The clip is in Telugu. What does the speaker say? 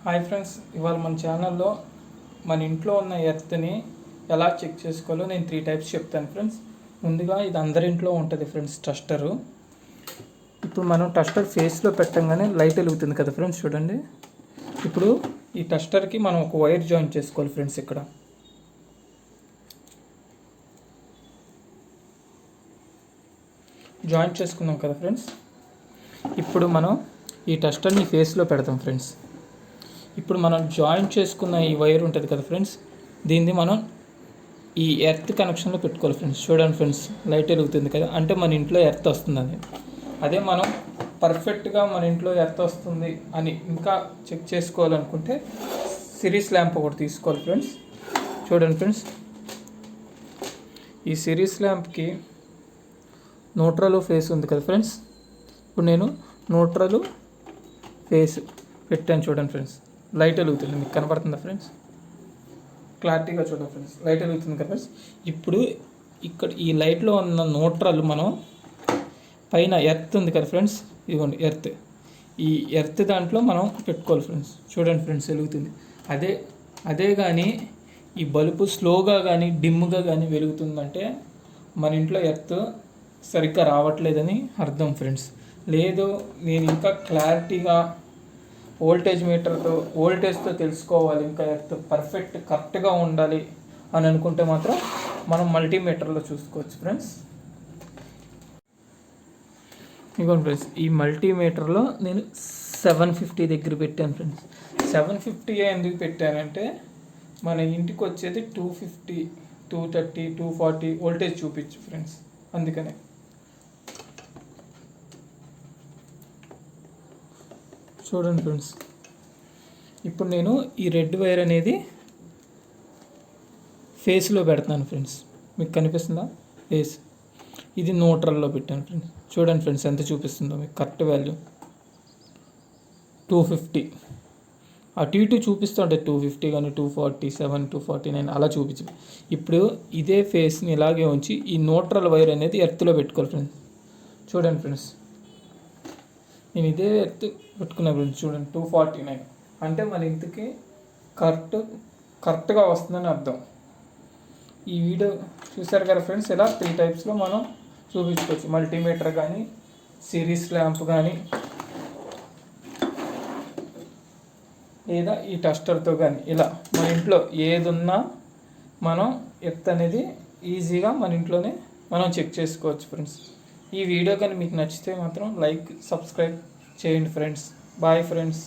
హాయ్ ఫ్రెండ్స్, ఇవాళ మన ఛానల్లో మన ఇంట్లో ఉన్న ఎర్త్ని ఎలా చెక్ చేసుకోవాలో నేను 3 టైప్స్ చెప్తాను ఫ్రెండ్స్. ముందుగా ఇది అందరి ఇంట్లో ఉంటుంది ఫ్రెండ్స్, టస్టరు. ఇప్పుడు మనం టస్టర్ ఫేస్లో పెట్టంగానే లైట్ వెలుగుతుంది కదా ఫ్రెండ్స్, చూడండి. ఇప్పుడు ఈ టస్టర్కి మనం ఒక వైర్ జాయిన్ చేసుకోవాలి ఫ్రెండ్స్. ఇక్కడ జాయిన్ చేసుకున్నాం కదా ఫ్రెండ్స్. ఇప్పుడు మనం ఈ టస్టర్ని ఫేస్లో పెడతాం ఫ్రెండ్స్. ఇప్పుడు మనం జాయిన్ చేసుకున్న ఈ వైర్ ఉంటుంది కదా ఫ్రెండ్స్, దీన్ని మనం ఈ ఎర్త్ కనెక్షన్లో పెట్టుకోవాలి ఫ్రెండ్స్. చూడండి ఫ్రెండ్స్, లైట్ వెలుగుతుంది కదా, అంటే మన ఇంట్లో ఎర్త్ వస్తుంది. అదే మనం పర్ఫెక్ట్గా మన ఇంట్లో ఎర్త్ వస్తుంది అని ఇంకా చెక్ చేసుకోవాలనుకుంటే సిరీస్ ల్యాంప్ ఒకటి తీసుకోవాలి ఫ్రెండ్స్. చూడండి ఫ్రెండ్స్, ఈ సిరీస్ ల్యాంప్కి న్యూట్రల్ ఫేస్ ఉంది కదా ఫ్రెండ్స్. ఇప్పుడు నేను న్యూట్రల్ ఫేస్ పెట్టాను. చూడండి ఫ్రెండ్స్, లైట్ వెలుగుతుంది. మీకు కనపడుతుందా ఫ్రెండ్స్? క్లారిటీగా చూడండి ఫ్రెండ్స్, లైట్ వెలుగుతుంది కదా ఫ్రెండ్స్. ఇప్పుడు ఇక్కడ ఈ లైట్లో ఉన్న న్యూట్రల్ మనం పైన ఎర్త్ ఉంది కదా ఫ్రెండ్స్, ఇదిగోండి ఎర్త్. ఈ ఎర్త్ దాంట్లో మనం పెట్టుకోవాలి ఫ్రెండ్స్. చూడండి ఫ్రెండ్స్, వెలుగుతుంది. అదే కానీ ఈ బల్బు స్లోగా కానీ డిమ్గా కానీ వెలుగుతుందంటే మన ఇంట్లో ఎర్త్ సరిగ్గా రావట్లేదని అర్థం ఫ్రెండ్స్. లేదు నేను ఇంకా క్లారిటీగా వోల్టేజ్తో తెలుసుకోవాలి, ఇంకా ఎర్త్ పర్ఫెక్ట్ కరెక్ట్గా ఉండాలి అని అనుకుంటే మాత్రం మనం మల్టీమీటర్లో చూసుకోవచ్చు ఫ్రెండ్స్. ఇదిగోండి ఫ్రెండ్స్, ఈ మల్టీమీటర్లో నేను 750 దగ్గర పెట్టాను ఫ్రెండ్స్. 750 ఎందుకు పెట్టానంటే మన ఇంటికి వచ్చేది 250, 230, 240 వోల్టేజ్ చూపించు ఫ్రెండ్స్, అందుకనే. చూడండి ఫ్రెండ్స్, ఇప్పుడు నేను ఈ రెడ్ వైర్ అనేది ఫేస్లో పెడుతున్నాను ఫ్రెండ్స్. మీకు కనిపిస్తుందా? ఫేస్ ఇది న్యూట్రల్లో పెట్టాను ఫ్రెండ్స్. చూడండి ఫ్రెండ్స్, ఎంత చూపిస్తుందో మీకు కరెక్ట్ వాల్యూ 250. అటు ఇటు చూపిస్తుంటే 250 కానీ 247, 249 అలా చూపించు. ఇప్పుడు ఇదే ఫేస్ని ఇలాగే ఉంచి ఈ న్యూట్రల్ వైర్ అనేది ఎర్త్లో పెట్టుకోవాలి ఫ్రెండ్స్. చూడండి ఫ్రెండ్స్, నేను ఇదే ఎర్త్ పెట్టుకున్నా ఫ్రెండ్స్. చూడండి 249 అంటే మన ఇంటికి కరెక్ట్గా వస్తుందని అర్థం. ఈ వీడియో చూసారు కదా ఫ్రెండ్స్, ఇలా 3 టైప్స్లో మనం చూపించుకోవచ్చు. మల్టీమీటర్ కానీ, సిరీస్ ల్యాంప్ కానీ, లేదా ఈ టస్టర్తో కానీ, ఇలా మన ఇంట్లో ఏది ఉన్నా మనం ఎర్త్ అనేది ఈజీగా మన ఇంట్లోనే మనం చెక్ చేసుకోవచ్చు ఫ్రెండ్స్. ఈ వీడియో కానీ మీకు నచ్చితే మాత్రం లైక్, సబ్స్క్రైబ్ చేయండి ఫ్రెండ్స్. Bye friends.